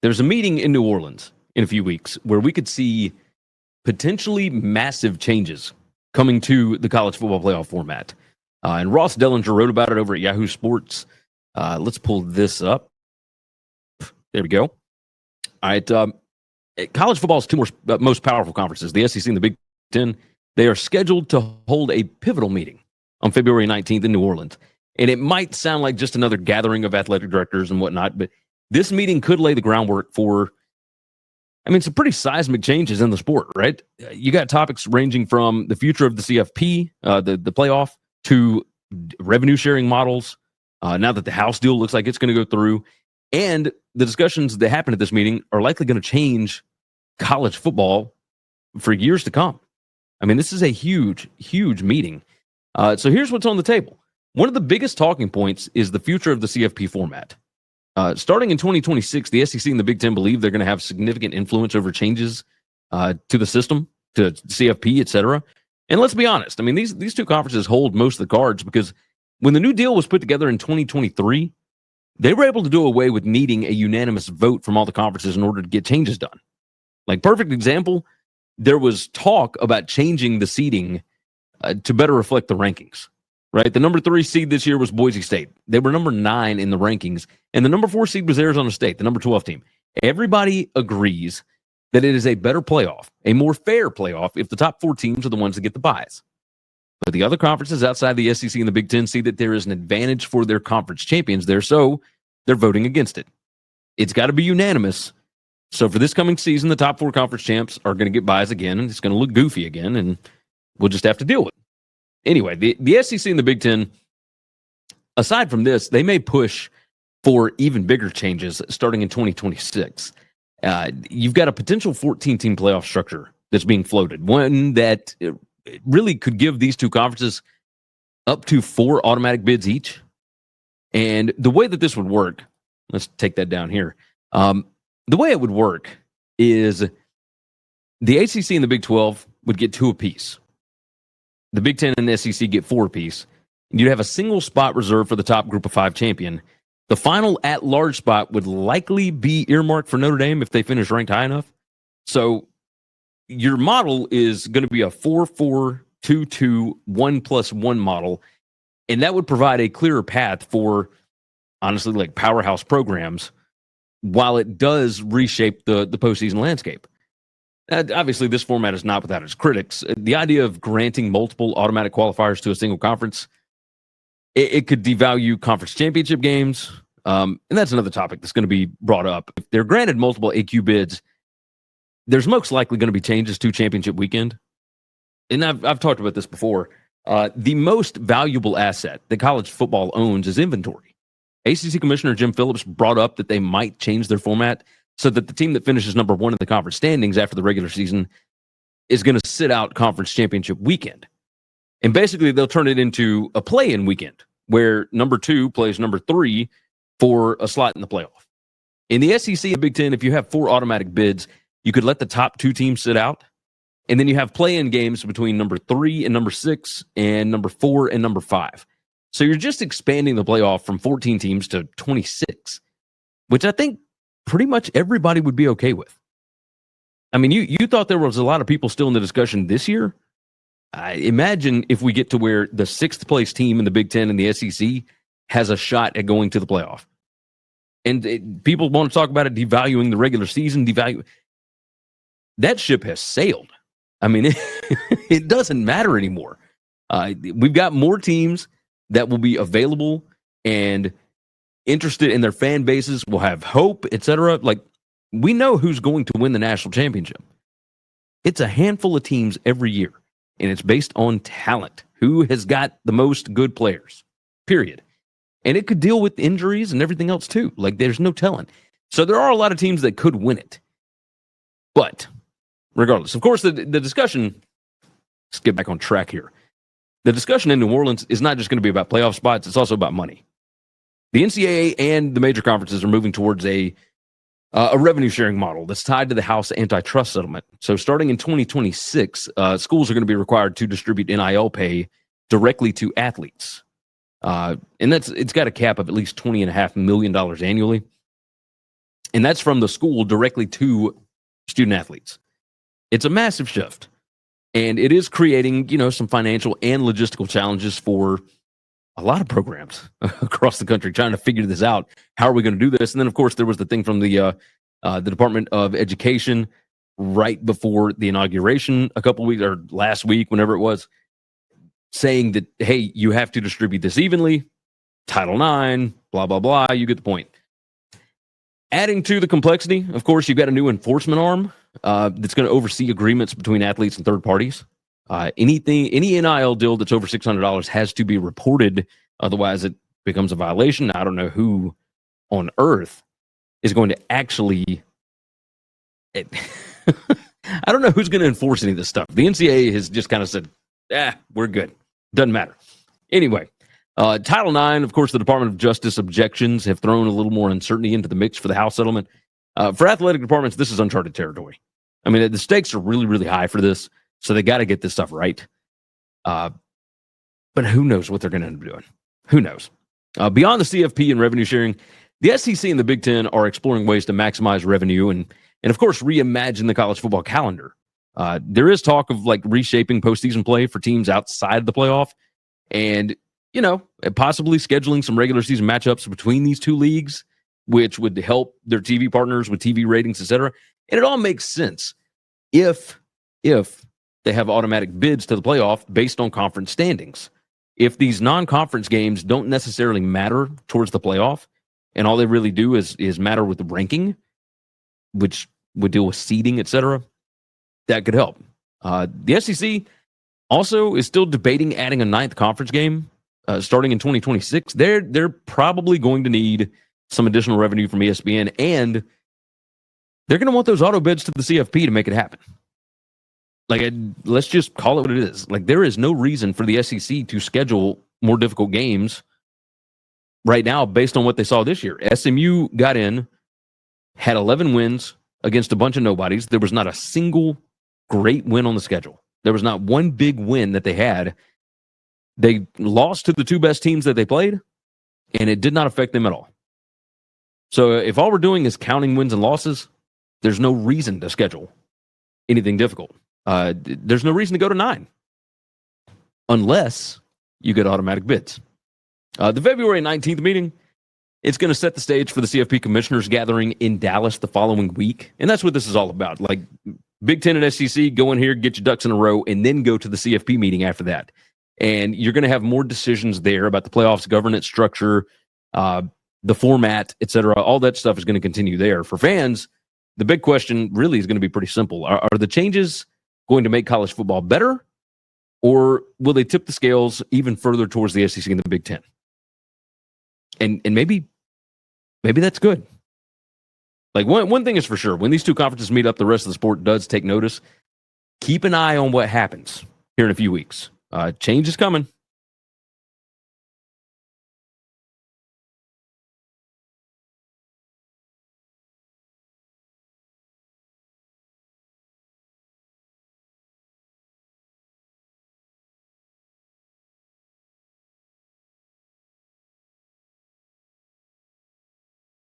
There's a meeting in New Orleans in a few weeks where we could see potentially massive changes coming to the college football playoff format. And Ross Dellinger wrote about it over at Yahoo Sports. Let's pull this up. There we go. All right. College football's two most powerful conferences, the SEC and the Big Ten. They are scheduled to hold a pivotal meeting on February 19th in New Orleans. And it might sound like just another gathering of athletic directors and whatnot, but this meeting could lay the groundwork for, some pretty seismic changes in the sport, right? You got topics ranging from the future of the CFP, the playoff, to revenue sharing models. Now that the House deal looks like it's going to go through, and the discussions that happen at this meeting are likely going to change college football for years to come. This is a huge, huge meeting. So here's what's on the table. One of the biggest talking points is the future of the CFP format. Starting in 2026, the SEC and the Big Ten believe they're going to have significant influence over changes to the system, to CFP, et cetera. And let's be honest, these two conferences hold most of the cards because when the new deal was put together in 2023, they were able to do away with needing a unanimous vote from all the conferences in order to get changes done. Like, perfect example, there was talk about changing the seeding to better reflect the rankings. Right, the number 3 seed this year was Boise State. They were number 9 in the rankings, and the number 4 seed was Arizona State, the number 12 team. Everybody agrees that it is a better playoff, a more fair playoff, if the top 4 teams are the ones that get the buys. But the other conferences outside the SEC and the Big Ten see that there is an advantage for their conference champions there, so they're voting against it. It's got to be unanimous. So for this coming season, the top 4 conference champs are going to get buys again, and it's going to look goofy again, and we'll just have to deal with it. Anyway, the SEC and the Big Ten, aside from this, they may push for even bigger changes starting in 2026. You've got a potential 14-team playoff structure that's being floated, one that really could give these two conferences up to 4 automatic bids each. And the way that this would work, let's take that down here. The way it would work is the ACC and the Big 12 would get 2 apiece. The Big Ten and the SEC get 4 apiece. You'd have a single spot reserved for the top group of 5 champion. The final at-large spot would likely be earmarked for Notre Dame if they finish ranked high enough. So your model is going to be a 4-4-2-2, 1+1 model, and that would provide a clearer path for, honestly, like powerhouse programs, while it does reshape the postseason landscape. Obviously, this format is not without its critics. The idea of granting multiple automatic qualifiers to a single conference, it could devalue conference championship games. And that's another topic that's going to be brought up. If they're granted multiple AQ bids, there's most likely going to be changes to championship weekend. And I've talked about this before. The most valuable asset that college football owns is inventory. ACC Commissioner Jim Phillips brought up that they might change their format so that the team that finishes number 1 in the conference standings after the regular season is going to sit out conference championship weekend. And basically, they'll turn it into a play-in weekend where number 2 plays number 3 for a slot in the playoff. In the SEC and Big Ten, if you have 4 automatic bids, you could let the top 2 teams sit out. And then you have play-in games between number 3 and number 6 and number 4 and number 5. So you're just expanding the playoff from 14 teams to 26, which I think pretty much everybody would be okay with. You thought there was a lot of people still in the discussion this year. I imagine if we get to where the 6th place team in the Big Ten and the SEC has a shot at going to the playoff. And people want to talk about it devaluing the regular season, that ship has sailed. It doesn't matter anymore. We've got more teams that will be available and interested in their fan bases, will have hope, etc. Like, we know who's going to win the national championship. It's a handful of teams every year, and it's based on talent. Who has got the most good players, period. And it could deal with injuries and everything else too. Like, there's no telling. So there are a lot of teams that could win it. But regardless, of course, the discussion, let's get back on track here. The discussion in New Orleans is not just going to be about playoff spots. It's also about money. The NCAA and the major conferences are moving towards a revenue sharing model that's tied to the House antitrust settlement. So starting in 2026, schools are going to be required to distribute NIL pay directly to athletes. And it's got a cap of at least $20.5 million annually. And that's from the school directly to student athletes. It's a massive shift. And it is creating, some financial and logistical challenges for a lot of programs across the country trying to figure this out. How are we going to do this? And then, of course, there was the thing from the Department of Education right before the inauguration a couple of weeks, or last week, whenever it was, saying that, hey, you have to distribute this evenly. Title IX, blah, blah, blah. You get the point. Adding to the complexity, of course, you've got a new enforcement arm that's going to oversee agreements between athletes and third parties. Any NIL deal that's over $600 has to be reported. Otherwise, it becomes a violation. I don't know who on earth is going to actually... I don't know who's going to enforce any of this stuff. The NCAA has just kind of said, we're good. Doesn't matter. Anyway, Title IX, of course, the Department of Justice objections have thrown a little more uncertainty into the mix for the House settlement. For athletic departments, this is uncharted territory. I mean, the stakes are really, really high for this, so they got to get this stuff right. But who knows what they're going to end up doing? Who knows? Beyond the CFP and revenue sharing, the SEC and the Big Ten are exploring ways to maximize revenue and of course, reimagine the college football calendar. There is talk of reshaping postseason play for teams outside the playoff and, possibly scheduling some regular season matchups between these two leagues, which would help their TV partners with TV ratings, etc. And it all makes sense if they have automatic bids to the playoff based on conference standings. If these non-conference games don't necessarily matter towards the playoff and all they really do is matter with the ranking, which would deal with seeding, etc., that could help. The SEC also is still debating adding a ninth conference game starting in 2026. They're probably going to need some additional revenue from ESPN, and they're going to want those auto bids to the CFP to make it happen. Let's just call it what it is. There is no reason for the SEC to schedule more difficult games right now based on what they saw this year. SMU got in, had 11 wins against a bunch of nobodies. There was not a single great win on the schedule. There was not one big win that they had. They lost to the two best teams that they played, and it did not affect them at all. So if all we're doing is counting wins and losses, there's no reason to schedule anything difficult. There's no reason to go to 9 unless you get automatic bids. The February 19th meeting, it's going to set the stage for the CFP commissioners gathering in Dallas the following week. And that's what this is all about. Big Ten and SEC, go in here, get your ducks in a row, and then go to the CFP meeting after that. And you're going to have more decisions there about the playoffs, governance structure, the format, etc. All that stuff is going to continue there. For fans, the big question really is going to be pretty simple. Are the changes going to make college football better, or will they tip the scales even further towards the SEC and the Big Ten? And maybe that's good. One thing is for sure, when these two conferences meet up, the rest of the sport does take notice. Keep an eye on what happens here in a few weeks. Change is coming.